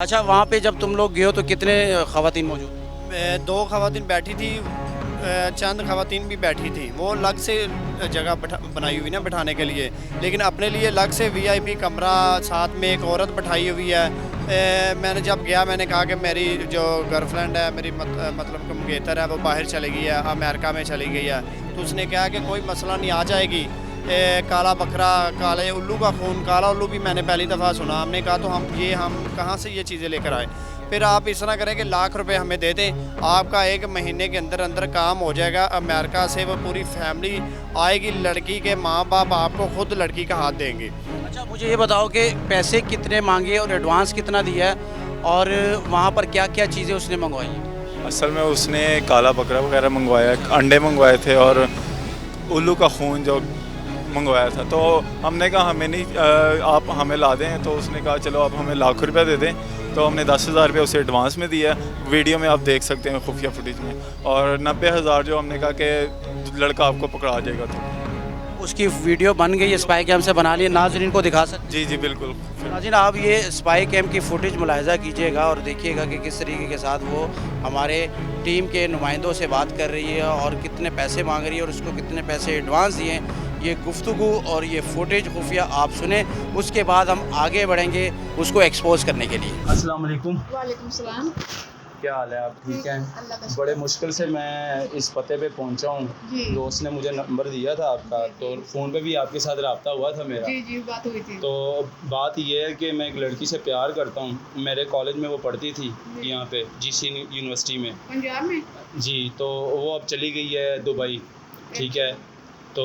अच्छा, वहाँ पे जब तुम लोग गए हो तो कितने ख़वातीन मौजूद? दो ख़वातीन बैठी थी, चंद ख़वातीन भी बैठी थी। वो अलग से जगह बनाई हुई ना बिठाने के लिए, लेकिन अपने लिए अलग से वीआईपी कमरा, साथ में एक औरत बैठाई हुई है। मैंने जब गया मैंने कहा कि मेरी जो गर्लफ्रेंड है, मेरी मतलब मंगेतर है, वो बाहर चली गई है, अमेरिका में चली गई है। तो उसने कहा कि कोई मसला नहीं, आ जाएगी। काला बकरा, काले उल्लू का खून, काला उल्लू भी मैंने पहली दफ़ा सुना। हमने कहा तो हम कहाँ से ये चीज़ें लेकर आए? फिर आप इस तरह करें कि लाख रुपए हमें दे दें, आपका 1 महीने के अंदर अंदर काम हो जाएगा। अमेरिका से वो पूरी फैमिली आएगी, लड़की के माँ बाप आपको खुद लड़की का हाथ देंगे। अच्छा, मुझे ये बताओ कि पैसे कितने मांगे और एडवांस कितना दिया है और वहाँ पर क्या क्या चीज़ें उसने मंगवाई हैं? असल में उसने काला बकरा वगैरह मंगवाया, अंडे मंगवाए थे और उल्लू का खून जो मंगवाया था। तो हमने कहा हमें नहीं, आप हमें ला दें। तो उसने कहा चलो आप हमें लाख रुपया दे दें। तो हमने 10,000 रुपये उसे एडवांस में दिया, वीडियो में आप देख सकते हैं खुफिया फुटेज में। और 90,000 जो हमने कहा कि लड़का आपको पकड़ा जाएगा। तो उसकी वीडियो बन गई, स्पाई कैम से बना लिए, नाज़रीन को दिखा सकते? जी जी बिल्कुल। नाज़रीन, आप ये स्पाई कैम की फुटेज मुलाहिज़ा कीजिएगा और देखिएगा कि किस तरीके के साथ वो हमारे टीम के नुमाइंदों से बात कर रही है और कितने पैसे मांग रही है और उसको कितने पैसे एडवांस दिए हैं। ये गुफ्तगू और ये फुटेज खुफिया आप सुने, उसके बाद हम आगे बढ़ेंगे उसको एक्सपोज करने के लिए। अस्सलाम वालेकुम। वालेकुम सलाम। क्या हाल है, आप ठीक हैं? अल्लाह का बड़े मुश्किल से मैं इस पते पे पहुंचा हूँ। जी। दोस्त ने मुझे नंबर दिया था आपका, तो फ़ोन पे भी आपके साथ रब्ता हुआ था मेरा। जी जी बात हुई थी। तो बात ये है कि मैं एक लड़की से प्यार करता हूँ। मेरे कॉलेज में वो पढ़ती थी यहाँ पे जीसी यूनिवर्सिटी में। पंजाब में? जी, तो वो अब चली गई है दुबई, ठीक है। तो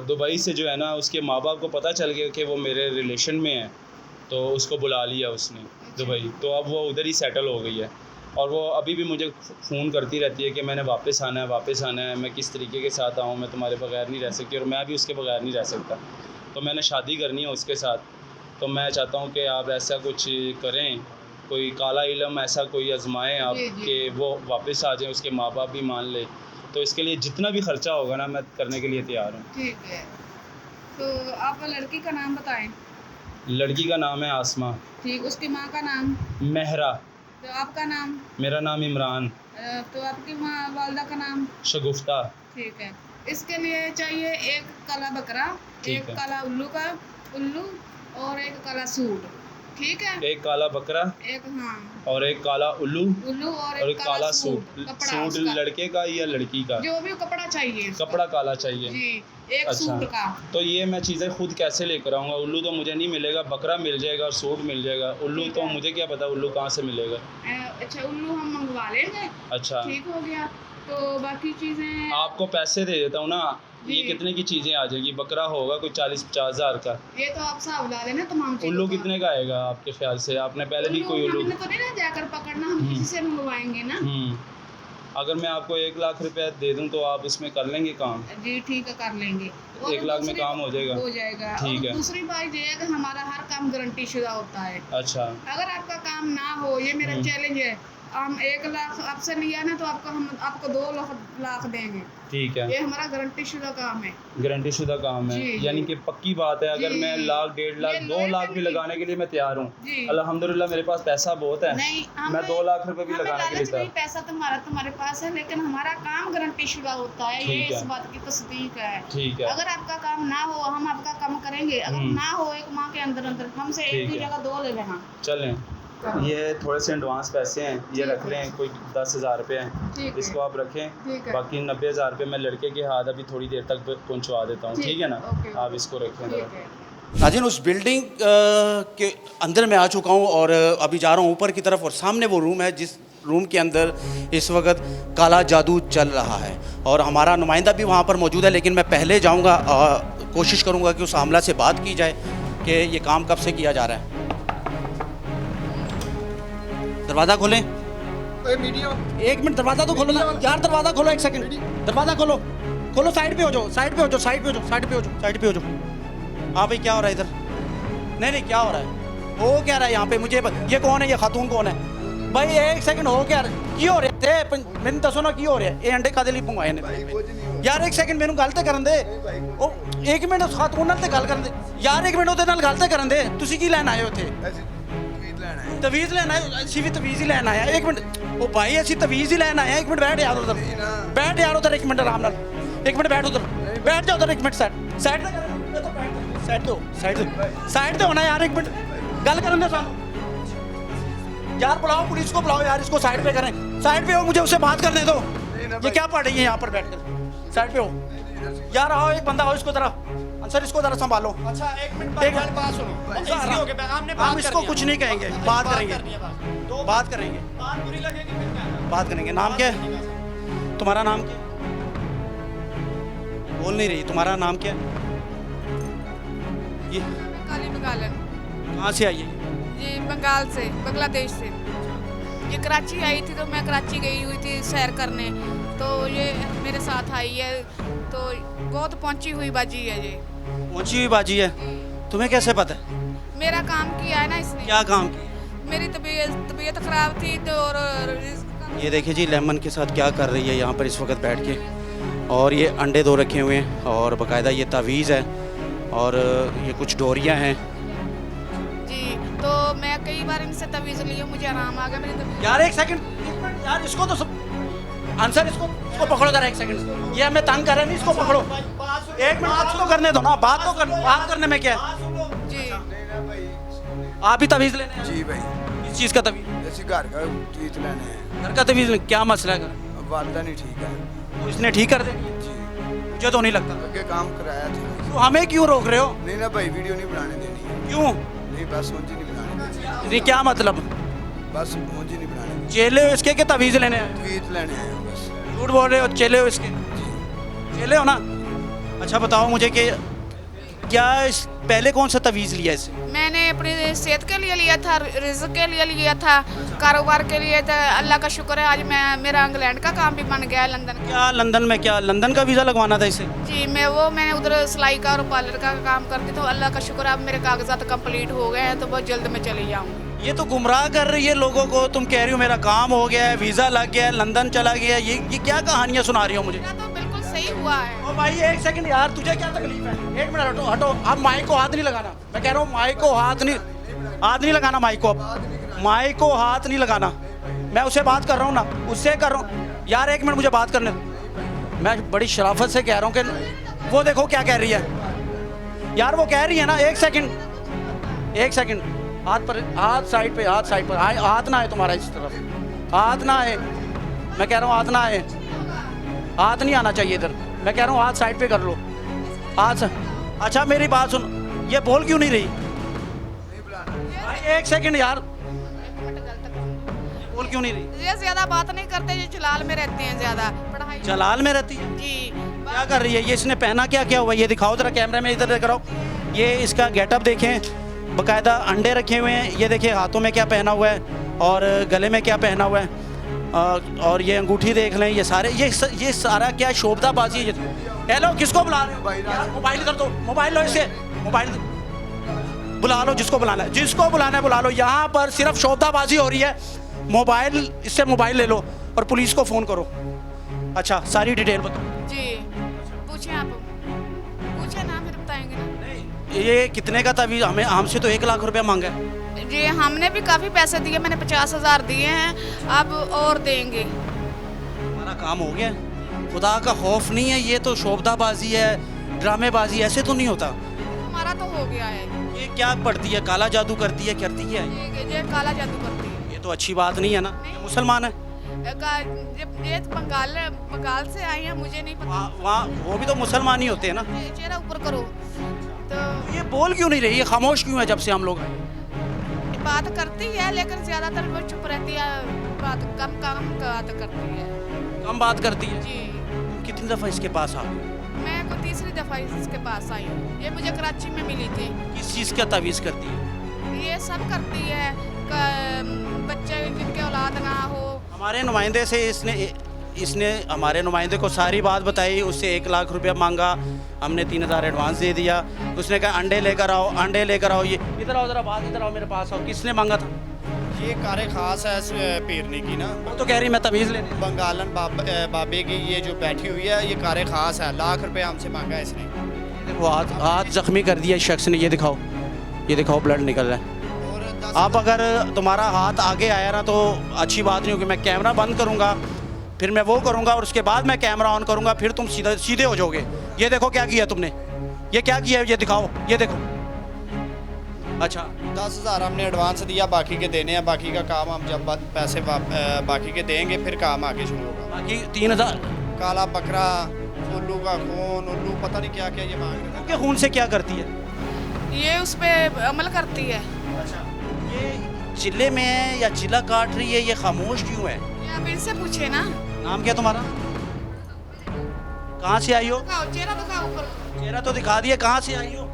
दुबई से जो है ना, उसके माँ बाप को पता चल गया कि वो मेरे रिलेशन में है, तो उसको बुला लिया उसने दुबई। तो अब वो उधर ही सेटल हो गई है और वो अभी भी मुझे फ़ोन करती रहती है कि मैंने वापस आना है, वापस आना है, मैं किस तरीके के साथ आऊँ, मैं तुम्हारे बगैर नहीं रह सकती और मैं भी उसके बगैर नहीं रह सकता। तो मैंने शादी करनी है उसके साथ। तो मैं चाहता हूँ कि आप ऐसा कुछ करें, कोई काला इल्म ऐसा कोई आजमाएं आप जी, जी। कि वो वापस आ जाए, उसके माँ बाप भी मान ले। तो इसके लिए जितना भी खर्चा होगा ना, मैं करने के लिए तैयार हूँ। ठीक है। तो आप लड़की का नाम बताएं। लड़की का नाम है आसमा। ठीक, उसकी माँ का नाम? महरा। तो आपका नाम? मेरा नाम इमरान। तो आपकी माँ वालदा का नाम? शगुफ्ता। ठीक है। इसके लिए चाहिए एक काला बकरा, ठीक एक है। काला उल्लू और एक काला सूट। ठीक है। एक काला बकरा एक, हाँ, और एक काला उल्लू और और एक एक काला सूट। कपड़ा सूट उसका। लड़के का या लड़की का? जो भी कपड़ा चाहिए उसका। कपड़ा काला चाहिए। जी, एक अच्छा। सूट का। तो ये मैं चीज़ें खुद कैसे लेकर आऊँगा? उल्लू तो मुझे नहीं मिलेगा, बकरा मिल जाएगा और सूट मिल जाएगा। उल्लू ठीक तो है। मुझे क्या पता उल्लू कहाँ से मिलेगा। अच्छा, उल्लू हम मंगवा लेंगे। अच्छा, ठीक हो गया। तो बाकी चीज़ें आपको पैसे दे देता हूँ ना। जी। ये कितने की चीज़ें आ जाएगी? बकरा होगा कोई 40-50 हज़ार का। ये तो आप हिसाब ला लेना तमाम चीज़ों उल्लू का। कितने का आएगा आपके ख्याल से? आपने पहले भी कोई उल्लू? हमने तो नहीं ना जाकर पकड़ना, हम किसी से मंगवाएंगे ना। अगर मैं आपको 1 लाख रुपया दे दूं तो आप इसमें कर लेंगे काम? जी ठीक है, कर लेंगे। और 1 लाख में काम हो जाएगा? हो जाएगा। ठीक और है। दूसरी बात ये है कि हमारा हर काम गारंटी शुदा होता है। अच्छा। अगर आपका काम ना हो, ये मेरा चैलेंज है, हम 1 लाख आपसे लिया ना तो हम आपको 2 लाख देंगे। ठीक है। ये हमारा गारंटी शुदा काम है। गारंटी शुदा काम है, जी, जी। यानी कि पक्की बात है। अगर जी। मैं लाख, 1.5 लाख, ये 2 लाख भी लोहे लगाने के लिए मैं तैयार हूँ। जी। अल्हम्दुलिल्लाह मेरे पास पैसा बहुत है। नहीं, मैं 2 लाख रुपए भी लगाने के लिए नहीं, तैयार। पैसा तुम्हारे पास है, लेकिन हमारा काम गारंटी शुदा होता है। ये ठीक है। इस बात की तस्दीक है। ठीक है। अगर आपका काम ना हो, हम आपका काम करेंगे। अगर ना हो, 1 माह के अंदर अंदर हमसे एक ठीक की है। जगह 2 ले लेना। चलें, ये थोड़े से एडवांस पैसे हैं, ये ठीक रख है। लें, कोई 10,000 रुपये ठीक हैं, है। इसको आप रखें। ठीक है। बाकी 90,000 रुपये मैं लड़के के हाथ अभी थोड़ी देर तक पहुंचवा देता हूँ, ठीक ठीक है ना? ओके। आप इसको रखें ठीक जरा। है। नाज़रीन, उस बिल्डिंग के अंदर मैं आ चुका हूँ और अभी जा रहा हूँ ऊपर की तरफ और सामने वो रूम है जिस रूम के अंदर इस वक्त काला जादू चल रहा है और हमारा नुमाइंदा भी वहाँ पर मौजूद है। लेकिन मैं पहले जाऊँगा, कोशिश करूँगा कि उस आमला से बात की जाए कि ये काम कब से किया जा रहा है। दरवाज़ा खोलें। एक मिनट, दरवाज़ा तो खोलो ना यार, दरवाज़ा खोलो, 1 सेकंड, दरवाज़ा खोलो। खोलो, साइड पे हो जाओ, साइड पे हो जाओ, साइड पे हो जाओ, साइड पे हो जाओ, साइड पे हो जाओ। हाँ भाई, क्या हो रहा है इधर? नहीं, क्या हो रहा है? हो क्या रहा है यहाँ पे? मुझे ये कौन है? ये खातून कौन है भाई? 1 सेकंड, हो क्या रहा? की हो रहे थे? मैंने दसो ना की हो रहा है? ये अंडे कादे लिए मंगवाए ने यार? 1 सेकंड मैनू गल ते करन दे। ओ 1 मिनट उस खातून नाल ते गल करन दे यार। 1 मिनट ਉਹਦੇ ਨਾਲ गल ते करन दे। तुसी की लैन आए हो इत्थे? तवीज़ लेना है, ऐसी भी तवीज़ ही लेना है। एक मिनट ओ भाई, ऐसी तवीज़ ही लेना है। एक मिनट बैठ यार उधर, बैठ यार उधर, एक मिनट आराम नाल, एक मिनट बैठ उधर, बैठ जा उधर, एक मिनट साइड साइड दो होना यार, एक मिनट गल करने दो सानू यार, बुलाओ पुलिस को, बुलाओ यार, इसको साइड पे करें, साइड पे हो, मुझे उससे बात करने दो। ये क्या पढ़ रही है यहाँ पर बैठकर, साइड पे हो यार, आओ एक बंदा हो, इसको जरा सर, इसको जरा संभालो। अच्छा एक मिनट एक बात सुनो, इसकी हो गया, हमने हम बात इसको कर कुछ दिया। नहीं कहेंगे, बात करेंगे, बात करेंगे, बात बुरी लगेगी फिर क्या? बात करेंगे। नाम क्या है तुम्हारा, नाम क्या है? बोल नहीं रही, तुम्हारा नाम क्या है? ये काली बंगालन कहाँ से आई है? ये बंगाल से, बांग्लादेश से। ये कराची आई थी, तो मैं कराची गई हुई थी सैर करने, तो ये मेरे साथ आई है, तो बहुत पहुंची हुई बाजी है ये। पहुंची हुई बाजी है, तुम्हें कैसे पता है? मेरा काम किया है ना इसने। क्या काम किया? मेरी तबीयत खराब थी, तो और ये देखिए जी, लेमन के साथ क्या कर रही है यहाँ पर इस वक्त बैठ के, और ये अंडे दो रखे हुए हैं, और बाकायदा ये तावीज़ है, और ये कुछ डोरियाँ हैं। जी, तो मैं कई बार इनसे तवीज़ ली हूँ, मुझे आराम आ गया मेरी तबीयत। यार एक सेकंड, एक मिनट यार, इसको तो सब आंसर, इसको पकड़ो जरा, एक सेकंड, ये हमें तंग कर रहे नहीं, इसको पकड़ो एक मिनट, बात तो करने दो ना, बात करने में क्या है? जी, आप ही तवीज़ लेने हैं? जी भाई, किस चीज़ का तवीज़? ऐसी घर का चीज लेने हैं। घर का तवीज़ क्या मसला है? वालदा नहीं ठीक है तो इसने ठीक कर देनी है? जी, मुझे तो नहीं लगता। आगे काम कराया था। तो हमें क्यों रोक रहे हो? नहीं ना भाई, वीडियो नहीं बनाने देनी है। क्यों? नहीं बस मुझे नहीं बनाने देनी, ये क्या मतलब? बस मुझे नहीं बनाने देनी। चेले हो इसके के तवीज़ लेने हैं? तवीज लेने आए हो बस। झूठ बोल रहे हो, चेले हो इसके? चेले हो ना? अच्छा बताओ मुझे कि क्या पहले कौन सा तवीज़ लिया इससे? मैंने अपनी सेहत के लिए लिया था, रिज़्क के लिए लिया था, कारोबार के लिए था। अल्लाह का शुक्र है, आज मेरा इंग्लैंड का काम भी बन गया है, लंदन का। क्या लंदन में, क्या लंदन का वीज़ा लगवाना था इसे? जी, मैंने उधर सिलाई का और पार्लर का काम करती, तो अल्लाह का शुक्र है, अब मेरे कागजात कंप्लीट हो गए हैं, तो बहुत जल्द मैं चली जाऊँगी। ये तो गुमराह कर रही है लोगों को, तुम कह रही हो मेरा काम हो गया है, वीज़ा लग गया है, लंदन चला गया है, ये क्या कहानियाँ सुना रही हो मुझे? मेरा तो बिल्कुल सही हुआ है। ओ भाई एक सेकंड यार, तुझे क्या तकलीफ है? एक मिनट हटो हटो, अब माइक को हाथ नहीं लगाना, मैं कह रहा हूँ माइक को हाथ नहीं लगाना, माइक को, अब माइक को हाथ नहीं लगाना। मैं उससे बात कर रहा हूँ ना, उससे कर रहा हूँ यार, एक मिनट मुझे बात करने दो। मैं बड़ी शराफत से कह रहा हूँ कि वो देखो क्या कह रही है यार, वो कह रही है ना, एक सेकंड, हाथ साइड पे, हाथ ना आए तुम्हारा इस तरफ, हाथ ना आए, मैं कह रहा हूँ हाथ ना आए, हाथ नहीं आना चाहिए इधर, मैं कह रहा हूँ हाथ साइड पे कर लो, हाथ। अच्छा मेरी बात सुन, ये बोल क्यों नहीं रही? भाई एक सेकंड यार, बोल क्यों नहीं रही? ये ज्यादा बात नहीं करते, ये जलाल में रहते हैं, ज्यादा पढ़ाई। जलाल में रहती है? जी, क्या कर रही है ये? इसने पहना क्या हुआ, ये दिखाओ जरा कैमरा में, इधर कराओ, ये इसका गेटअप देखें, बाकायदा अंडे रखे हुए हैं, ये देखिए हाथों में क्या पहना हुआ है, और गले में क्या पहना हुआ है, और ये अंगूठी देख लें, ये सारा क्या शोभदाबाजी है? हेलो, किसको बुला रहे हो? मोबाइल इधर दो, मोबाइल लो, इससे मोबाइल बुला लो, जिसको बुलाना है बुला लो। यहाँ पर सिर्फ शोभदाबाजी हो रही है, मोबाइल, इससे मोबाइल ले लो और पुलिस को फ़ोन करो। अच्छा सारी डिटेल बताओ। जी, पूछे आप, पूछे ना, फिर बताएंगे ना। ये कितने का तवीज़? हमसे तो 1 लाख रुपया मांगा है। जी, हमने भी काफ़ी पैसे दिए, मैंने 50,000 दिए हैं, अब और देंगे। हमारा काम हो गया, खुदा का खौफ नहीं है, ये तो शोभदाबाजी है, ड्रामेबाजी, ऐसे तो नहीं होता। हमारा तो हो गया है। ये क्या पढ़ती है, काला जादू करती है, करती है? ये काला जादू करती है। ये तो अच्छी बात नहीं है ना, ये मुसलमान है। ये बंगाल से आई है, मुझे नहीं पता। वहाँ वो भी तो मुसलमान ही होते हैं ना। चेहरा ऊपर करो। तो ये बोल क्यों नहीं रही, ये खामोश क्यों है जब से हम लोग आए? बात करती है, लेकिन ज्यादातर वो चुप रहती है, बात कम बात करती है। कम बात करती है? जी, कितनी दफ़ा इसके पास आ गए? मैं को तीसरी दफा इसके पास आई हूँ, ये मुझे कराची में मिली थी। किस चीज़ का तवीज़ करती है? ये सब करती है, बच्चे जिनके औलाद ना हो। हमारे नुमाइंदे से इसने हमारे नुमाइंदे को सारी बात बताई, उससे 1 लाख रुपया मांगा, हमने 3,000 एडवांस दे दिया, उसने कहा अंडे लेकर आओ, ये इधर आओ जरा, बात इधर आओ, मेरे पास आओ। किसने मांगा था? ये कारे खास है पीरनी की ना, वो तो कह रही मैं तवीज़ लेने। बंगालन बाबे की ये जो बैठी हुई है, ये कारे खास है, 1 लाख रुपए हमसे मांगा है इसने। देखो हाथ जख्मी कर दिया इस शख्स ने, ये दिखाओ ब्लड निकल रहा है। और अब अगर तुम्हारा हाथ आगे आया ना तो अच्छी बात नहीं होगी। मैं कैमरा बंद करूँगा, फिर मैं वो करूँगा और उसके बाद मैं कैमरा ऑन करूँगा, फिर तुम सीधे हो जाओगे। ये देखो क्या किया तुमने, ये क्या किया है, ये दिखाओ, ये देखो। अच्छा 10,000 हमने एडवांस दिया, बाकी के देने हैं। बाकी का काम हम जब पैसे बाकी के देंगे फिर काम आगे शुरू होगा। बाकी 3,000 काला बकरा, उल्लू का खून, उल्लू पता नहीं क्या क्या ये मांग रहे थे। के खून से क्या करती है? ये उस पर अमल करती है। ये जिले में है या जिला काट रही है, ये खामोश क्यों है? ये आप इनसे पूछे ना। नाम क्या तुम्हारा? कहाँ से आई हो? दिखाओ चेहरा, दिखाओ ऊपर। चेहरा तो दिखा दिया, कहाँ से आई हो?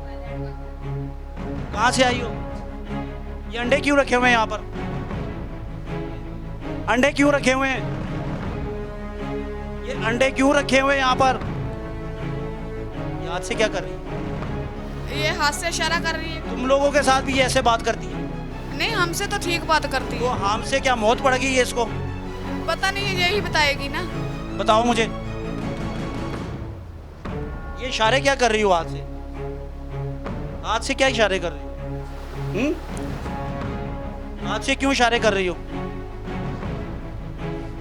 कहाँ से आई हो? ये अंडे क्यों रखे हुए हैं यहाँ पर? अंडे क्यों रखे हुए हैं? ये अंडे क्यों रखे हुए हैं यहाँ पर? ये हाथ से क्या कर रही है? ये हाथ से इशारा कर रही है। तुम लोगों के साथ भी ये ऐसे बात करती है? नहीं, हमसे तो ठीक बात करती तो है। हमसे क्या मौत पड़ेगी ये इसको? पता नहीं, यही बताएगी ना। बताओ मुझे, ये इशारे क्या कर रही हो हाथ से? हाथ से क्या इशारे कर रही हो? हाथ से क्यों इशारे कर रही हो?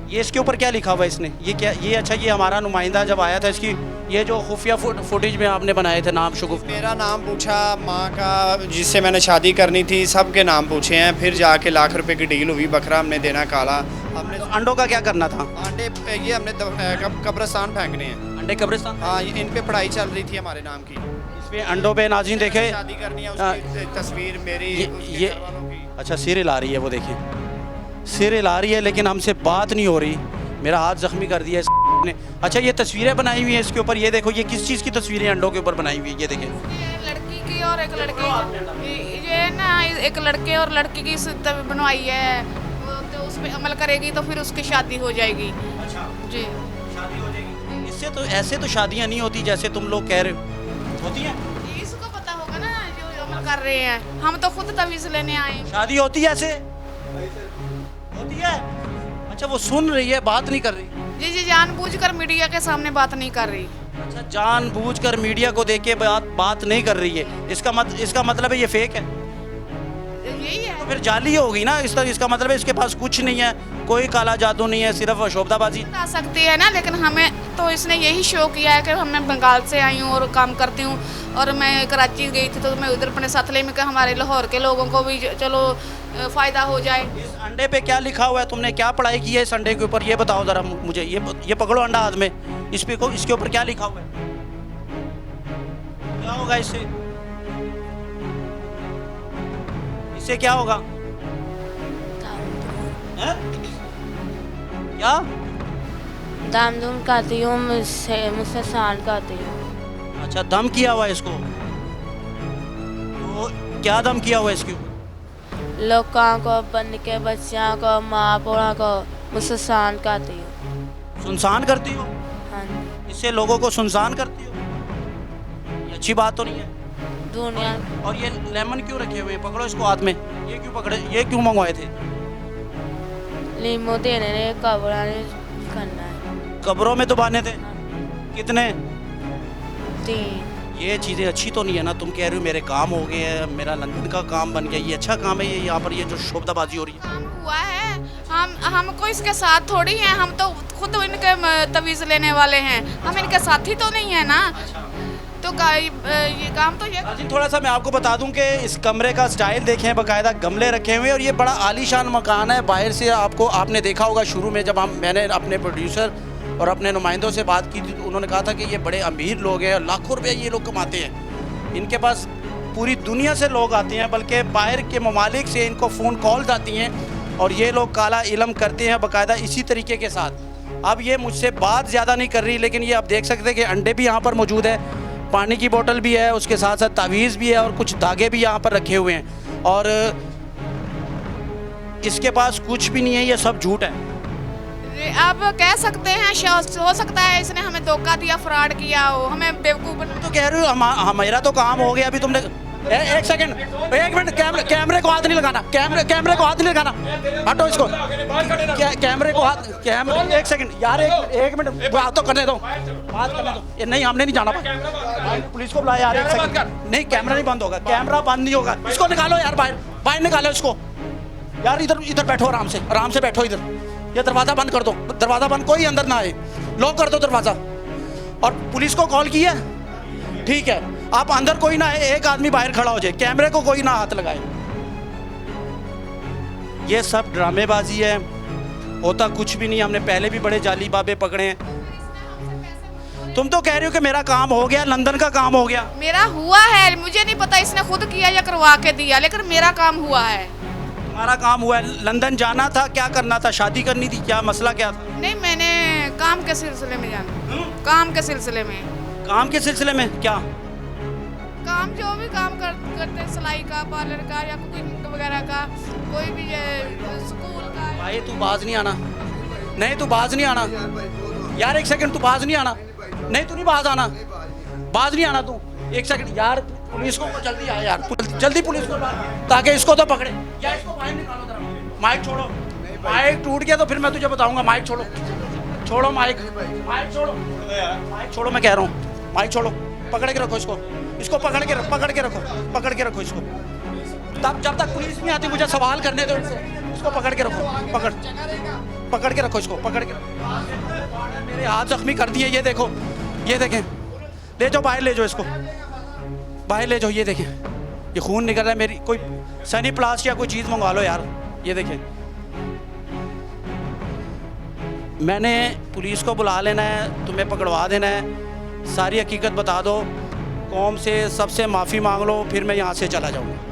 ये इसके ऊपर क्या लिखा हुआ है इसने? ये क्या, ये अच्छा, ये हमारा नुमाइंदा जब आया था, इसकी ये जो खुफिया फुटेज में आपने बनाए थे, नाम शगुफ, मेरा नाम पूछा, माँ का जिससे मैंने शादी करनी थी सबके नाम पूछे हैं, फिर जाके लाख रुपए की डील हुई। बकरा हमने देना काला। हमने तो अंडों का क्या करना था? अंडे ये हमने कब्रिस्तान फेंकने हैं। अंडे कब्रिस्तान? हाँ, इन पे पढ़ाई चल रही थी हमारे नाम की। इसमें अंडों पे नाज़रीन देखे, शादी करनी है, उसकी तस्वीर मेरी, उसके ये घर वालों की। अच्छा सिर हिला रही है, वो देखिए सिर हिला रही है, लेकिन हमसे बात नहीं हो रही। मेरा हाथ जख्मी कर दिया ने। अच्छा ये तस्वीरें बनाई हुई हैं इसके ऊपर, ये देखो, ये किस चीज़ की तस्वीरें अंडों के ऊपर बनाई हुई है? ये देखें, ये लड़की की और एक लड़के, ये ना एक लड़के और लड़की की बनवाई है। तो उस पर अमल करेगी तो फिर उसकी शादी हो जाएगी। अच्छा जी, शादी हो जाएगी। इससे तो ऐसे तो शादियां नहीं होती जैसे तुम लोग कह रहे हो, होती हैं? इसको पता होगा ना जो अमल कर रहे हैं। हम तो खुद तवीज़ लेने आए। शादी होती है ऐसे? होती है? अच्छा वो सुन रही है, बात नहीं कर रही? जी जी, जानबूझकर मीडिया के सामने बात नहीं कर रही। अच्छा जानबूझकर मीडिया को देख के बात नहीं कर रही है, इसका मतलब है ये फेक है? यही है। तो फिर जाली होगी ना, इसका मतलब है इसके पास कुछ नहीं है, कोई काला जादू नहीं है, सिर्फ शोभदाबाजी। आ सकती है ना, लेकिन हमें तो इसने यही शो किया है कि मैं बंगाल से आई हूँ और काम करती हूँ, और मैं कराची गई थी तो मैं उधर अपने साथ ले में हमारे लाहौर के लोगों को भी चलो फ़ायदा हो जाए। इस अंडे पे क्या लिखा हुआ है? तुमने क्या पढ़ाई की है इस अंडे के ऊपर, ये बताओ ज़रा मुझे। ये पकड़ो अंडा हाथ में, इसके ऊपर क्या लिखा हुआ है? क्या होगा इससे? इससे क्या होगा? हैं? क्या? दाम दूम खाती हूँ, मुझसे शान खाती हूँ। अच्छा दम किया हुआ है इसको, तो क्या दम किया हुआ है इसके ऊपर? लोगों को, बन के बच्चों को, माँ पोड़ा को मुझसे शान खाती हूँ। सुनसान करती हो? हाँ जी। इससे लोगों को सुनसान करती हो? ये अच्छी बात तो नहीं है। दुनिया और ये लेमन क्यों रखे हुए हैं? पकड़ो इसको हाथ में, ये क्यों पकड़े, ये क्यों मंगवाए थे? लीमो देने ने कबराने करना है। कब्रों में दुबाने थे? कितने? 3। ये चीज़ें अच्छी तो नहीं है ना। तुम कह रहे हो मेरे काम हो गए हैं, मेरा लंदन का काम बन गया, ये अच्छा काम है? ये यहाँ पर ये जो शोभदाबाजी हो रही है, काम हुआ है। हमको इसके साथ थोड़ी हैं, हम तो खुद इनके तवीज़ लेने वाले हैं, हम इनके साथी तो नहीं है ना। तो ये काम तो ये। नाज़रीन थोड़ा सा मैं आपको बता दूं कि इस कमरे का स्टाइल देखें, बाकायदा गमले रखे हुए हैं, और ये बड़ा आलीशान मकान है। बाहर से आपने देखा होगा, शुरू में जब मैंने अपने प्रोड्यूसर और अपने नुमाइंदों से बात की थी तो उन्होंने कहा था कि ये बड़े अमीर लोग हैं, लाखों रुपये ये लोग कमाते हैं, इनके पास पूरी दुनिया से लोग आते हैं, बल्कि बाहर के ममालिक से इनको फ़ोन कॉल्स आती हैं, और ये लोग काला इलम करते हैं बाकायदा इसी तरीके के साथ। अब ये मुझसे बात ज़्यादा नहीं कर रही, लेकिन ये आप देख सकते हैं कि अंडे भी यहाँ पर मौजूद है, पानी की बोतल भी है, उसके साथ साथ तावीज़ भी है, और कुछ धागे भी यहाँ पर रखे हुए हैं, और इसके पास कुछ भी नहीं है, ये सब झूठ है। आप कह सकते हैं हो सकता है इसने हमें धोखा दिया, फ्रॉड किया हो, हमें बेवकूफ़ बना। तो कह रहे हो हमारा तो काम हो गया। अभी तुमने एक सेकंड, एक मिनट, कैमरे को हाथ नहीं लगाना, कैमरे को हाथ नहीं लगाना, हटो इसको, कैमरे को हाथ, एक सेकंड यार, एक मिनट, बात तो करने दो, बात करने दो। ये नहीं, हमने नहीं जाना, पुलिस को बुलाया यार, एक सेकंड। नहीं, कैमरा नहीं बंद होगा, कैमरा बंद नहीं होगा, इसको निकालो यार, बाहर निकालो इसको यार, इधर इधर बैठो, आराम से बैठो इधर। ये दरवाज़ा बंद कर दो, दरवाज़ा बंद, कोई अंदर ना आए, लॉक कर दो दरवाज़ा। और पुलिस को कॉल किया? ठीक है, आप अंदर कोई ना आए, एक आदमी बाहर खड़ा हो जाए, कैमरे को कोई ना हाथ लगाए। ये सब ड्रामेबाजी है, होता कुछ भी नहीं। हमने पहले भी बड़े जाली बाबे पकड़े हैं। तुम तो कह रही हो कि मेरा काम हो गया, लंदन का काम हो गया। मेरा हुआ है, मुझे नहीं पता इसने खुद किया या करवा के दिया, लेकिन मेरा काम हुआ है। तुम्हारा काम हुआ है। लंदन जाना था, क्या करना था, शादी करनी थी, क्या मसला क्या था? नहीं, मैंने काम के सिलसिले में जाना, काम के सिलसिले में। काम के सिलसिले में क्या? काम जो भी काम करते हैं, सिलाई का, पार्लर का या कुकिंग वगैरह का, कोई भी स्कूल का। भाई तू बाज नहीं आना, नहीं तू बाज नहीं आना यार, एक सेकंड, तू बाज नहीं आना, नहीं तू नहीं बाज आना, बाज नहीं आना तू, एक सेकंड यार। पुलिस को जल्दी आ यार, जल्दी पुलिस को, ताकि इसको तो पकड़े। या इसको बाहर निकालो जरा, माइक छोड़ो, माइक टूट गया तो फिर मैं तुझे बताऊंगा। माइक छोड़ो, छोड़ो माइक, माइक छोड़ो, माइक छोड़ो, मैं कह रहा हूँ, माइक छोड़ो, पकड़ के रखो इसको, इसको पकड़ के रखो इसको। तब जब तक पुलिस नहीं आती मुझे सवाल करने दो इनसे। इसको पकड़ के रखो, पकड़ के रखो इसको, पकड़ के रखो। मेरे हाथ जख्मी कर दिए, ये देखो, ये देखें, ले जाओ बाहर, ले जाओ इसको बाहर ले जाओ। ये देखें, ये खून निकल रहा है, मेरी कोई सनी प्लास्ट या कोई चीज़ मंगवा लो यार। ये देखें, मैंने पुलिस को बुला लेना है, तुम्हें पकड़वा देना है, सारी हकीकत बता दो, कौम से सबसे माफ़ी मांग लो, फिर मैं यहाँ से चला जाऊँगा।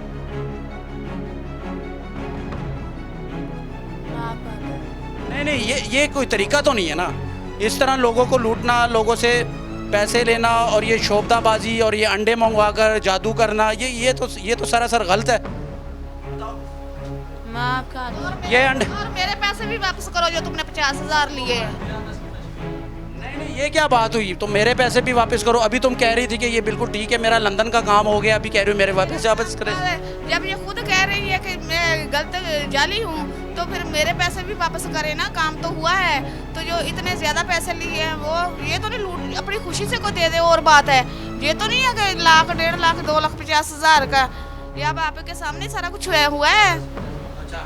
नहीं, ये कोई तरीका तो नहीं है ना, इस तरह लोगों को लूटना, लोगों से पैसे लेना, और ये शोबदाबाजी और ये अंडे मंगवा कर जादू करना, ये तो सरासर गलत है। माफ कर दो। ये अंडे, और मेरे पैसे भी वापस करो जो तुमने 50,000 लिए। नहीं, ये क्या बात हुई? तो मेरे पैसे भी वापस करो। अभी तुम कह रही थी कि ये बिल्कुल ठीक है, मेरा लंदन का काम हो गया, अभी कह रही हो मेरे पैसे वापस करें। जब ये खुद कह रही है कि मैं गलत जाली हूँ, तो फिर मेरे पैसे भी वापस करे ना, काम तो हुआ है। तो जो इतने ज़्यादा पैसे लिए हैं वो, ये तो नहीं लूट, अपनी खुशी से को दे दे, और बात है। ये तो नहीं है कि लाख, 1.5 लाख, 2,50,000 का, ये अब आपके सामने सारा कुछ हुआ है। अच्छा,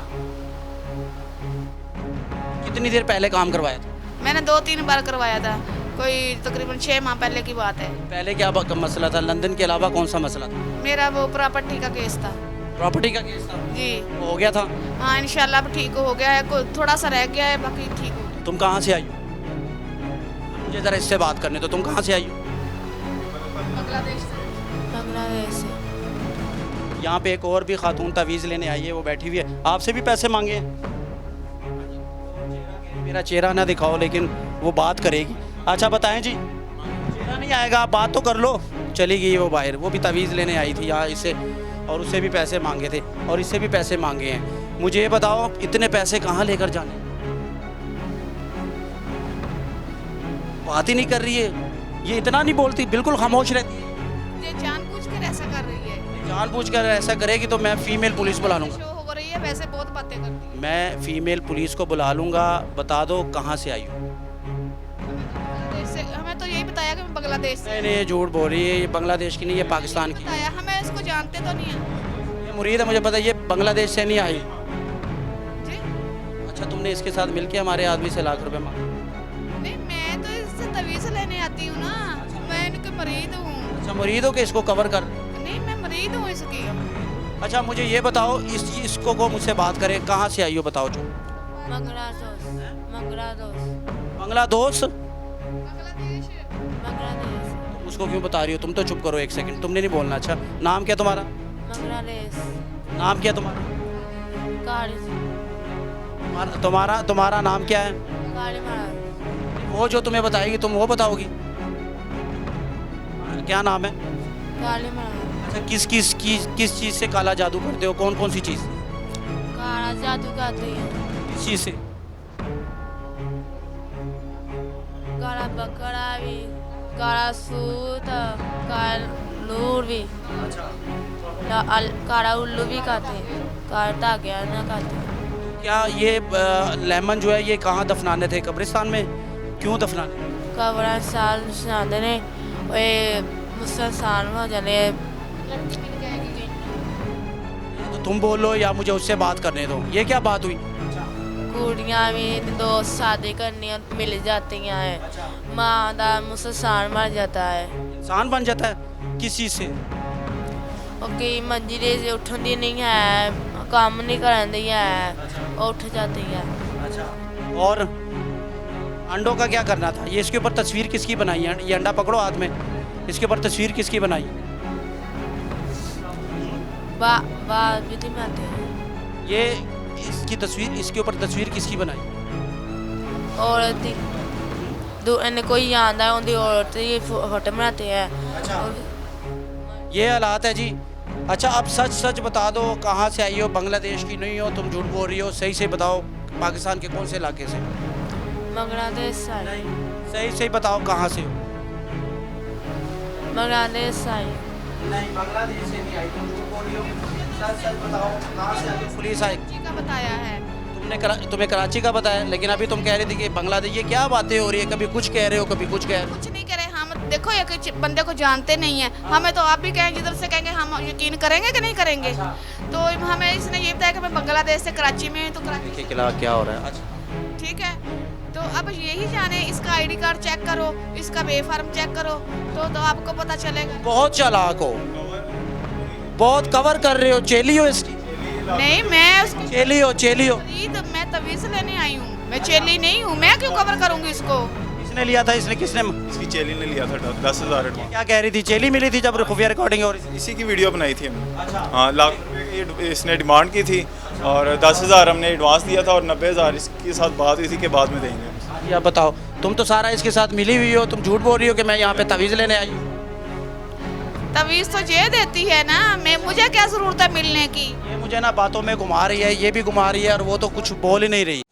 कितनी देर पहले काम करवाया था? मैंने 2-3 बार करवाया था, कोई तकरीबन 6 माह पहले की बात है। पहले क्या मसला था? लंदन के अलावा कौन सा मसला था? मेरा वो प्रॉपर्टी का केस था। प्रॉपर्टी का केस था जी, हो गया था? हाँ, इंशाल्लाह अब ठीक हो गया है, थोड़ा सा रह गया है, बाकी ठीक हो गया। तुम कहाँ से आई हो? मुझे ज़रा इससे बात करने तो, तुम कहाँ से आई हो? बांग्लादेश से। बांग्लादेश से। यहाँ पे एक और भी खातून तवीज़ लेने आई है, वो बैठी हुई है, आपसे भी पैसे मांगे हैं। मेरा चेहरा ना दिखाओ, लेकिन वो बात करेगी। अच्छा बताएं जी, चेहरा नहीं आएगा, आप बात तो कर लो। चली गई वो बाहर, वो भी तवीज़ लेने आई थी यहाँ इससे, और उससे भी पैसे मांगे थे, और इससे भी पैसे मांगे हैं। मुझे ये बताओ, इतने पैसे कहाँ लेकर जाने? बात ही नहीं कर रही है, ये इतना नहीं बोलती, बिल्कुल खामोश रहती है। ये जानबूझकर ऐसा कर रही है। जानबूझकर ऐसा करेगी तो मैं फ़ीमेल पुलिस बुला लूँगा। शो हो रही है, वैसे बहुत बातें करती है। मैं फ़ीमेल पुलिस को बुला लूँगा। बता दो कहाँ से आई हो? बांग्लादेश से। हमें तो यही बताया कि मैं बांग्लादेश से। नहीं, ये झूठ बोल रही है, ये बांग्लादेश की नहीं, ये पाकिस्तान की। बताया, हमें इसको जानते तो नहीं है। ये मुरीद है, मुझे पता है, ये बांग्लादेश से नहीं आई। जी अच्छा, तुमने इसके साथ मिलके हमारे आदमी से लाख रुपए मांगे? नहीं, मैं तो इससे तवीज़ लेने आती हूँ ना, मैं इनकी मरीद हूँ। अच्छा, मुरीद हो कि इसको कवर कर? नहीं, मैं मरीद हूँ इसकी। अच्छा, मुझे ये बताओ, इसको को मुझसे बात करे, कहाँ से आई हो बताओ जो? बांग्लादेश। बांग्लादेश। बांग्लादेश? बांग्लादेश। बांग्लादेश। उसको क्यों बता रही हो? तुम तो चुप करो एक सेकंड, तुमने नहीं बोलना। अच्छा, नाम क्या तुम्हारा? बांग्लादेश। नाम क्या तुम्हारा? गाड़ी। तुम्हारा नाम क्या है? गाड़ी मारा। वो जो तुम्हें बताएगी तुम वो बताओगी? क्या नाम है? गाड़ी मारा। अच्छा, किस चीज़ से काला जादू करते हो? कौन कौन सी चीज़? काला जादू करती है। किस चीज़ से? काला बकरा भी, काला सूत, काला लूर भी, काला उल्लू भी खाते हैं, काला धागा ना खाते हैं। क्या ये लेमन जो है ये कहाँ दफनाने थे? कब्रिस्तान में? क्यों दफनाने? कब्रिस्तान सुनाते ने मुसलसान हो जाने। तो तुम बोलो या मुझे उससे बात करने दो, ये क्या बात हुई? कुड़ियाँ भी दोस्त शादी करनी मिल जाती हैं, माँ का मुसलसान मर जाता है, इंसान बन जाता है किस चीज़ से? और कई मंजिले से उठती नहीं है, काम नहीं करती है, उठ जाती है। अच्छा, और अंडों का क्या करना था? ये इसके ऊपर तस्वीर किसकी बनाई है? ये अंडा पकड़ो हाथ में, इसके ऊपर तस्वीर किसकी बनाई? विधि में आते हैं। ये इसकी तस्वीर, इसके ऊपर तस्वीर किसकी बनाई? औरत ही कोई आंदा है उनकी औरत ही फोटो बनाते हैं। अच्छा, ये हालात है जी। अच्छा, अब सच सच बता दो, कहाँ से आई हो? बांग्लादेश की नहीं हो, तुम झूठ बोल रही हो, सही से बताओ। पाकिस्तान के कौन से इलाके से? बांग्लादेश से आई। सही से बताओ कहाँ से हो? बांग्लादेश से आई। नहीं, बांग्लादेश से नहीं आई, तुम झूठ बोल रही हो। सच सच बताओ कहाँ से आई? पुलिस आई, जी का बताया है। तुम्हें कराची का बताया, लेकिन अभी तुम कह रही थी कि बांग्लादेश। ये क्या बातें हो रही है? कभी कुछ कह रहे हो, कभी कुछ कह रहे हो। कुछ नहीं करे हम, देखो एक बंदे को जानते नहीं है, हमें तो आप भी कहें जिधर से कहेंगे हम यकीन करेंगे कि नहीं करेंगे? तो हमें इसने ये बताया कि मैं बांग्लादेश से कराची में हूँ, तो कराची के खिलाफ क्या हो रहा है? अच्छा, ठीक है। तो अब यही जाने, इसका आईडी कार्ड चेक करो, इसका बेफार्म चेक करो, तो आपको पता चलेगा। बहुत चालाक हो, बहुत कवर कर रहे हो, चेली हो इसकी। नहीं, मैं उसकी चेली हो, चेली हो। तो मैं तवीज़ लेने आई हूँ, मैं चेली नहीं हूँ, मैं क्यों कवर करूँगी इसको? किसने लिया था? इसने किसने? इसकी चेली ने लिया था 10,000 एडवांस। क्या कह रही थी? चेली मिली थी जब खुफिया रिकॉर्डिंग हो रही थी? इसी की वीडियो बनाई थी हमने। हाँ, लाख रुपये की इसने डिमांड की थी और 10,000 हमने एडवांस दिया था और 90,000 इसके साथ बात हुई थी कि बाद में देंगे। या बताओ, तुम तो सारा इसके साथ मिली हुई हो, तुम झूठ बोल रही हो कि मैं यहाँ पे तवीज़ लेने आई हूँ। तवीज़ तो ये देती है ना, मैं मुझे क्या ज़रूरत है मिलने की? ये मुझे ना बातों में घुमा रही है, ये भी घुमा रही है, और वो तो कुछ बोल ही नहीं रही।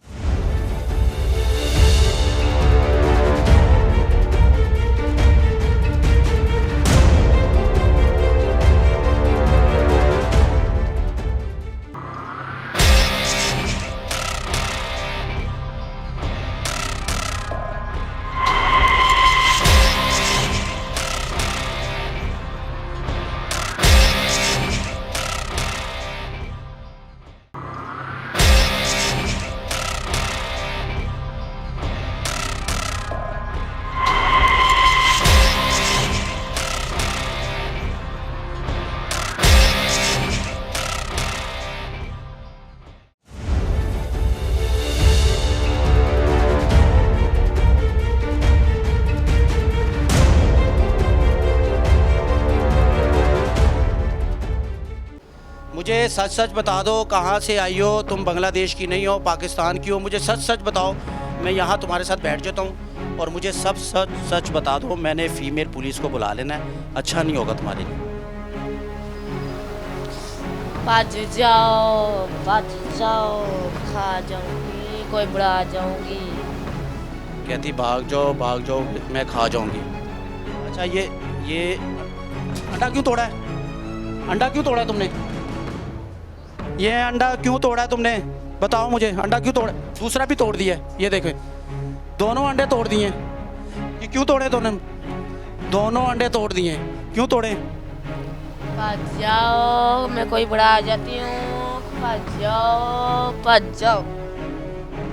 मुझे सच सच बता दो, कहाँ से आई हो? तुम बांग्लादेश की नहीं हो, पाकिस्तान की हो। मुझे सच सच बताओ, मैं यहाँ तुम्हारे साथ बैठ जाता हूँ, और मुझे सब सच सच बता दो। मैंने फीमेल पुलिस को बुला लेना है, अच्छा नहीं होगा तुम्हारे लिए। भाज जाओ, खा जाऊंगी, कोई बुला जाऊंगी। कहती भाग जाओ, मैं खा जाऊंगी। अच्छा, ये अंडा क्यों तोड़ा है? अंडा क्यों तोड़ा है तुमने? ये अंडा क्यों तोड़ा है तुमने? बताओ मुझे, अंडा क्यों तोड़ा? दूसरा भी तोड़ दिया है, ये देखो, दोनों अंडे तोड़ दिए। ये क्यों तोड़े? दोनों अंडे तोड़ दिए, क्यों तोड़े? भाज जाओ, मैं कोई बुला आ जाती हूँ, भाज जाओ।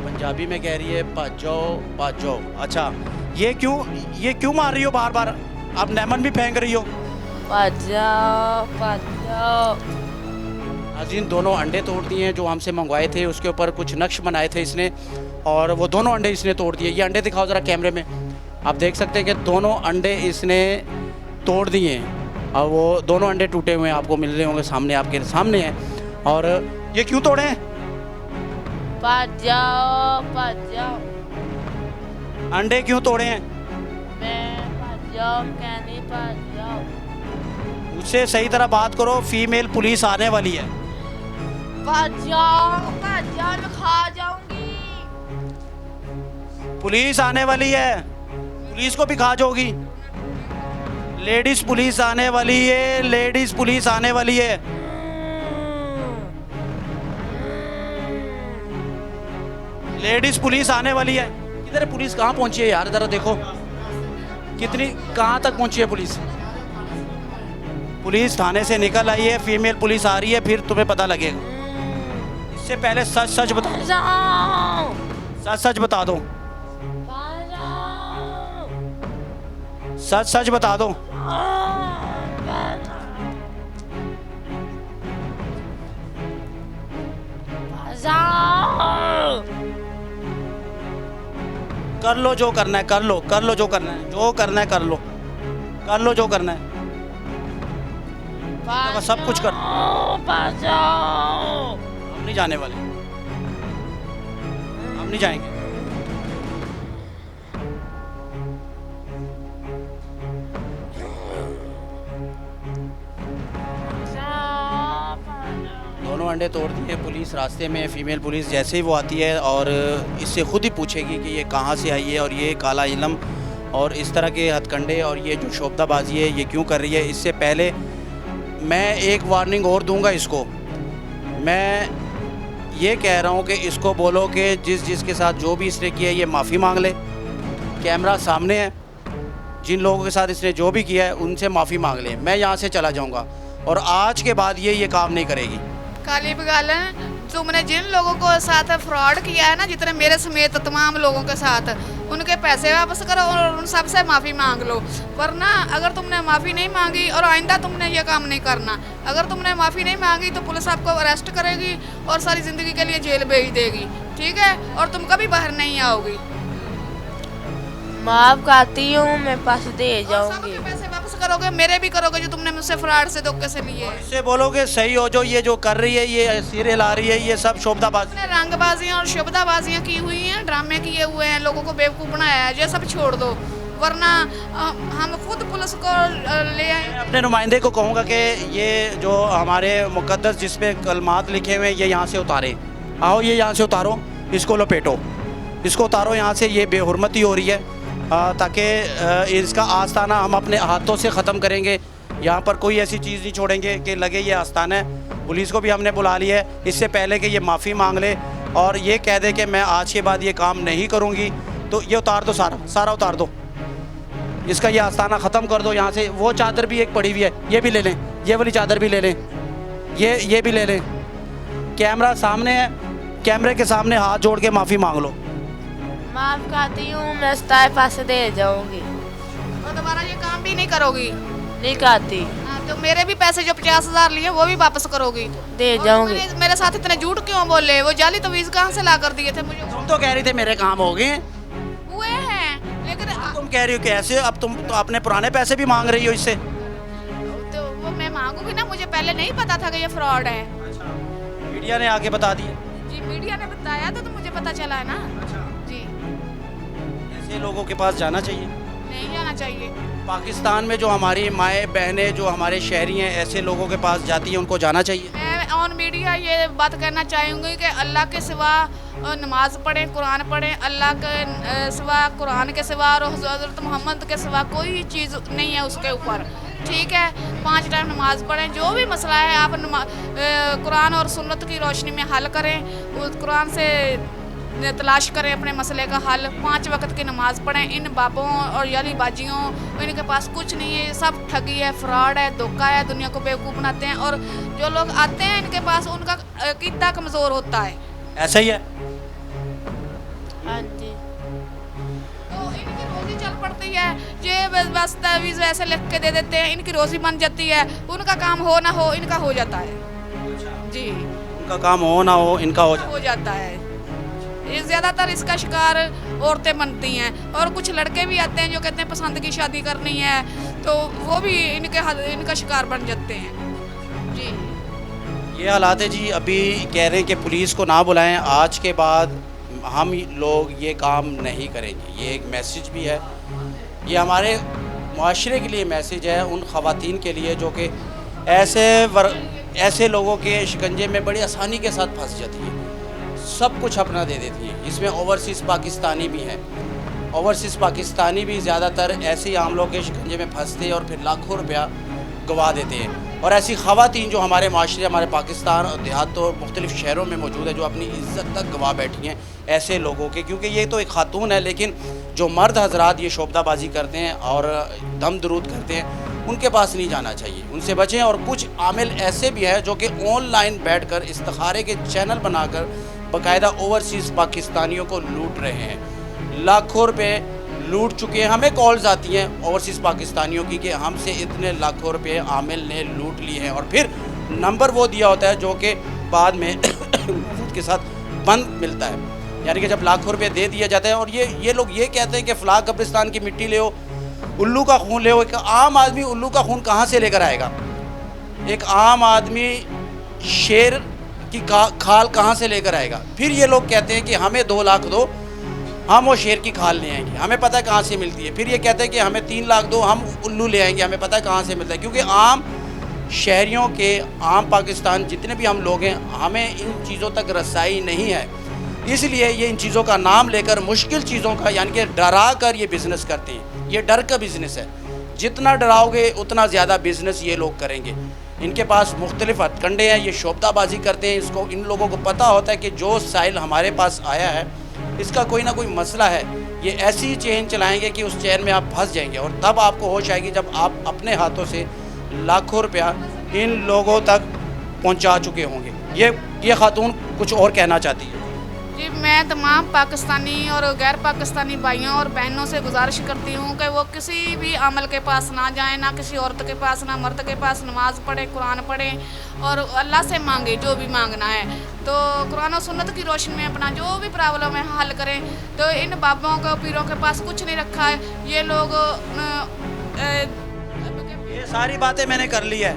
पंजाबी में कह रही है भाज जाओ। अच्छा, ये क्यों मार रही हो बार बार? आप लेमन भी फेंक रही हो। भाज जाओ। नाज़रीन, दोनों अंडे तोड़ दिए हैं जो हमसे मंगवाए थे, उसके ऊपर कुछ नक्श बनाए थे इसने, और वो दोनों अंडे इसने तोड़ दिए। ये अंडे दिखाओ ज़रा कैमरे में, आप देख सकते हैं कि दोनों अंडे इसने तोड़ दिए हैं, और वो दोनों अंडे टूटे हुए हैं, आपको मिल रहे होंगे सामने, आपके सामने हैं। और ये क्यों तोड़े हैं? भाज जाओ। अंडे क्यों तोड़े हैं? मैं भाज जाओ, कहनी भाज जाओ। मुझसे सही तरह बात करो, फीमेल पुलिस आने वाली है। भाज जाओ, मैं खा जाऊंगी। पुलिस आने वाली है, पुलिस को भी खा जाओगी। लेडीज पुलिस आने वाली है, लेडीज पुलिस आने वाली है। लेडीज पुलिस आने वाली है। किधर है पुलिस? कहाँ पहुंची है यार? जरा देखो कितनी, कहाँ तक पहुंची है पुलिस? पुलिस थाने से निकल आई है, फीमेल पुलिस आ रही है, फिर तुम्हें पता लगेगा। इससे पहले सच सच बता, सच सच बता दो, सच सच बता दो। कर लो जो करना है, कर लो, कर लो जो करना है, जो करना है कर लो, कर लो जो करना है, सब कुछ कर। हम नहीं जाने वाले, हम नहीं जाएंगे। दोनों अंडे तोड़ दिए पुलिस रास्ते में। फीमेल पुलिस जैसे ही वो आती है और इससे खुद ही पूछेगी कि ये कहाँ से आई है और ये काला इलम और इस तरह के हथकंडे और ये जो शोबदाबाजी है ये क्यों कर रही है। इससे पहले मैं एक वार्निंग और दूंगा इसको। मैं ये कह रहा हूँ कि इसको बोलो कि जिसके साथ जो भी इसने किया है ये माफ़ी मांग ले। कैमरा सामने है, जिन लोगों के साथ इसने जो भी किया है उनसे माफ़ी मांग ले। मैं यहाँ से चला जाऊँगा और आज के बाद ये काम नहीं करेगी। काली बगाल तुमने जिन लोगों को साथ फ्रॉड किया है ना, जितने मेरे समेत तमाम लोगों के साथ, उनके पैसे वापस करो और उन सब से माफ़ी मांग लो। वरना अगर तुमने माफ़ी नहीं मांगी और आइंदा तुमने ये काम नहीं करना। अगर तुमने माफ़ी नहीं मांगी तो पुलिस आपको अरेस्ट करेगी और सारी ज़िंदगी के लिए जेल भेज देगी, ठीक है? और तुम कभी बाहर नहीं आओगी। माफ करती हूँ, मैं पैसे दे जाऊंगी। सबके पैसे वापस करोगे, मेरे भी करोगे जो तुमने मुझसे फ्रॉड से धोखे से लिए। इससे बोलोगे सही हो, जो ये जो कर रही है, ये सीरियल आ रही है, ये सब शोबदाबाजी, तुमने रंगबाजियाँ और शोबदाबाजियाँ की हुई हैं, ड्रामे किए हुए हैं, लोगों को बेवकूफ़ बनाया है, ये सब छोड़ दो। वरना हम खुद पुलिस को ले आए। अपने नुमाइंदे को कहूँगा कि ये जो हमारे मुकद्दस जिस पे कलमात लिखे हुए हैं ये यहाँ से उतारे। आओ ये यहाँ से उतारो, इसको लपेटो, इसको उतारो यहाँ से। ये बेहुरमती हो रही है, ताकि इसका आस्ताना हम अपने हाथों से ख़त्म करेंगे। यहाँ पर कोई ऐसी चीज़ नहीं छोड़ेंगे कि लगे ये आस्ताना है। पुलिस को भी हमने बुला लिया है, इससे पहले कि ये माफ़ी मांग ले और ये कह दे कि मैं आज के बाद ये काम नहीं करूँगी। तो ये उतार दो, सारा उतार दो, इसका ये आस्ताना ख़त्म कर दो यहाँ से। वो चादर भी एक पड़ी हुई है, ये भी ले लें, ये वाली चादर भी ले लें, ये भी ले लें। कैमरा सामने है, कैमरे के सामने हाथ जोड़ के माफ़ी मांग लो। माफ करती हूँ, मैं उसके पैसे दे जाऊंगी और दोबारा ये काम भी नहीं करोगी। नहीं करती, तो मेरे भी पैसे जो 50,000 लिए वो भी वापस करोगी। दे और जाऊंगी। मेरे साथ इतने झूठ क्यों बोले? वो जाली तवीज़ कहाँ से ला कर दिए थे मुझे? तुम तो कह रही थे मेरे काम हो गए हुए हैं, लेकिन तुम कह रही हो कि ऐसे अब तुम तो अपने पुराने पैसे भी मांग रही हो इससे। तो वो मैं मांगूंगी ना, मुझे पहले नहीं पता था कि ये फ्रॉड है। मीडिया ने आके बता दिया। जी, मीडिया ने बताया तो मुझे पता चला है ना। जी, ऐसे लोगों के पास जाना चाहिए। नहीं जाना चाहिए। पाकिस्तान में जो हमारी माएँ बहनें, जो हमारे शहरी हैं, ऐसे लोगों के पास जाती हैं, उनको जाना चाहिए। मैं ऑन मीडिया ये बात कहना चाहूँगी कि अल्लाह के सिवा नमाज पढ़ें, कुरान पढ़ें। अल्लाह के सिवा, कुरान के सिवा और हज़रत मोहम्मद के सिवा कोई चीज़ नहीं है उसके ऊपर, ठीक है? 5 टाइम नमाज पढ़ें। जो भी मसला है आप कुरान और सुन्नत की रोशनी में हल करें, उस कुरान से तलाश करें अपने मसले का हल। 5 वक्त की नमाज पढ़ें। इन बाबों और यालीबाजियों, इनके पास कुछ नहीं है, सब ठगी है, फ्रॉड है, धोखा है, दुनिया को बेवकूफ़ बनाते हैं। और जो लोग आते हैं इनके पास, उनका अकीदा कमज़ोर होता है। ऐसा ही है। हाँ जी। तो इनकी रोज़ी चल पड़ती है। ये बस तवीज़ वैसे लिख के दे देते हैं, इनकी रोज़ी बन जाती है। उनका काम हो ना हो, इनका हो जाता है। जी, उनका काम हो ना हो, इनका हो जाता है। ये ज़्यादातर इसका शिकार औरतें बनती हैं। और कुछ लड़के भी आते हैं जो कहते हैं पसंद की शादी करनी है, तो वो भी इनका शिकार बन जाते हैं। जी, ये हालात है जी। अभी कह रहे हैं कि पुलिस को ना बुलाएं, आज के बाद हम लोग ये काम नहीं करेंगे। ये एक मैसेज भी है, ये हमारे माशरे के लिए मैसेज है, उन ख़वातीन के लिए जो कि ऐसे लोगों के शिकंजे में बड़ी आसानी के साथ फंस जाती है, सब कुछ अपना दे देती हैं। इसमें ओवरसीज़ पाकिस्तानी भी हैं। ओवरसीज़ पाकिस्तानी भी ज़्यादातर ऐसे ही आम लोग के शिकंजे में फंसते हैं और फिर लाखों रुपया गवा देते हैं। और ऐसी ख़वातीन जो हमारे माशरे, हमारे पाकिस्तान और देहात और मुख्तलिफ़ शहरों में मौजूद है, जो अपनी इज़्ज़त तक गवा बैठी हैं ऐसे लोगों के। क्योंकि ये तो एक खातून है, लेकिन जो मर्द हजरात ये शोबदाबाजी करते हैं और दम दरूद करते हैं, उनके पास नहीं जाना चाहिए, उनसे बचें। और कुछ आमिल ऐसे भी हैं जो कि ऑनलाइन बैठकर इस्तिखारे के चैनल बनाकर बाकायदा ओवरसीज़ पाकिस्तानियों को लूट रहे हैं, लाखों रुपए लूट चुके हैं। हमें कॉल्स आती हैं ओवरसीज़ पाकिस्तानियों की कि हमसे इतने लाखों रुपए आमिल ने लूट लिए हैं, और फिर नंबर वो दिया होता है जो कि बाद में के साथ बंद मिलता है, यानी कि जब लाखों रुपए दे दिया जाता है। और ये लोग ये कहते हैं कि फ़लाँ कब्रिस्तान की मिट्टी ले हो, उल्लू का खून ले हो। एक आम आदमी उल्लू का खून कहाँ से लेकर आएगा? एक आम आदमी शेर की खाल कहाँ से लेकर आएगा? फिर ये लोग कहते हैं कि हमें 2 लाख दो, हम वो शेर की खाल ले आएंगे, हमें पता है कहाँ से मिलती है। फिर ये कहते हैं कि हमें 3 लाख दो, हम उल्लू ले आएंगे, हमें पता है कहाँ से मिलता है। क्योंकि आम शहरियों के, आम पाकिस्तान जितने भी हम लोग हैं, हमें इन चीज़ों तक रसाई नहीं है, इसलिए ये इन चीज़ों का नाम लेकर मुश्किल चीज़ों का, यानी कि डरा कर ये बिज़नेस करते हैं। ये डर का बिज़नेस है, जितना डराओगे उतना ज़्यादा बिज़नेस ये लोग करेंगे। इनके पास मुख्तलिफ हथकंडे हैं, ये शोबदाबाजी करते हैं। इसको इन लोगों को पता होता है कि जो साइल हमारे पास आया है इसका कोई ना कोई मसला है, ये ऐसी चेन चलाएंगे कि उस चेन में आप फंस जाएंगे, और तब आपको होश आएगी जब आप अपने हाथों से लाखों रुपया इन लोगों तक पहुंचा चुके होंगे। ये खातून कुछ और कहना चाहती है। जी, मैं तमाम पाकिस्तानी और गैर पाकिस्तानी भाइयों और बहनों से गुजारिश करती हूँ कि वो किसी भी अमल के पास ना जाएं, ना किसी औरत के पास, ना मर्द के पास। नमाज़ पढ़े, कुरान पढ़े और अल्लाह से मांगे जो भी मांगना है। तो कुरान और सुन्नत की रोशनी में अपना जो भी प्रॉब्लम है हल करें। तो इन बाबों को, पीरों के पास कुछ नहीं रखा है। ये लोग ये सारी बातें मैंने कर ली है।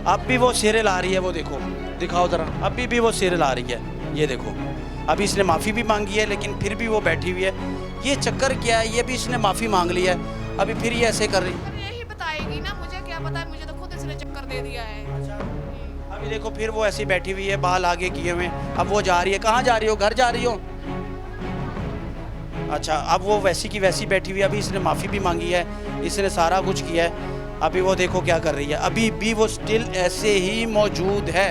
अब भी वो शेरे ला रही है, वो देखो, दिखाओ ज़रा। अभी भी वो शेरे ला रही है, ये देखो। अभी इसने माफ़ी भी मांगी है, लेकिन फिर भी वो बैठी हुई है। ये चक्कर क्या है? ये भी इसने माफ़ी मांग ली है, अभी फिर ये ऐसे कर रही है। यही बताएगी ना, मुझे क्या पता है, मुझे तो खुद इसने चक्कर दे दिया है। अभी देखो फिर वो ऐसी बैठी हुई है, बाल आगे किए हुए। अब वो जा रही है, कहाँ जा रही हो? घर जा रही हो? अच्छा, अब वो वैसी की वैसी बैठी हुई है। अभी इसने माफ़ी भी मांगी है, इसने सारा कुछ किया है। अभी वो देखो क्या कर रही है। अभी भी वो स्टिल ऐसे ही मौजूद है,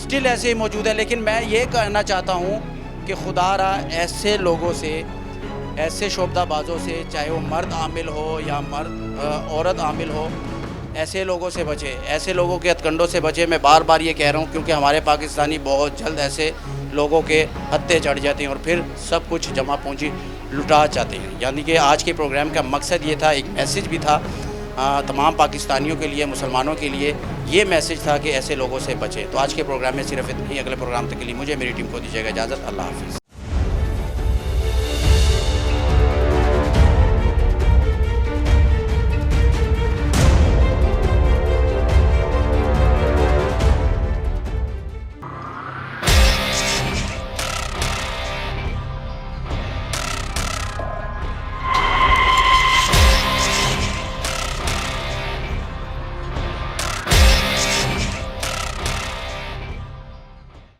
स्टिल ऐसे ही मौजूद है। लेकिन मैं ये कहना चाहता हूँ कि खुदारा ऐसे लोगों से, ऐसे शोबदाबाजों से, चाहे वो मर्द आमिल हो या औरत आमिल हो, ऐसे लोगों से बचे, ऐसे लोगों के हथकंडों से बचे। मैं बार बार ये कह रहा हूँ, क्योंकि हमारे पाकिस्तानी बहुत जल्द ऐसे लोगों के हत्थे चढ़ जाते हैं और फिर सब कुछ जमा पूंजी लुटा जाते हैं। यानी कि आज के प्रोग्राम का मकसद ये था, एक मैसेज भी था तमाम पाकिस्तानियों के लिए, मुसलमानों के लिए। ये मैसेज था कि ऐसे लोगों से बचें। तो आज के प्रोग्राम में सिर्फ इतना ही। अगले प्रोग्राम तक के लिए मुझे, मेरी टीम को दीजिएगा इजाज़त। अल्लाह हाफ़िज़।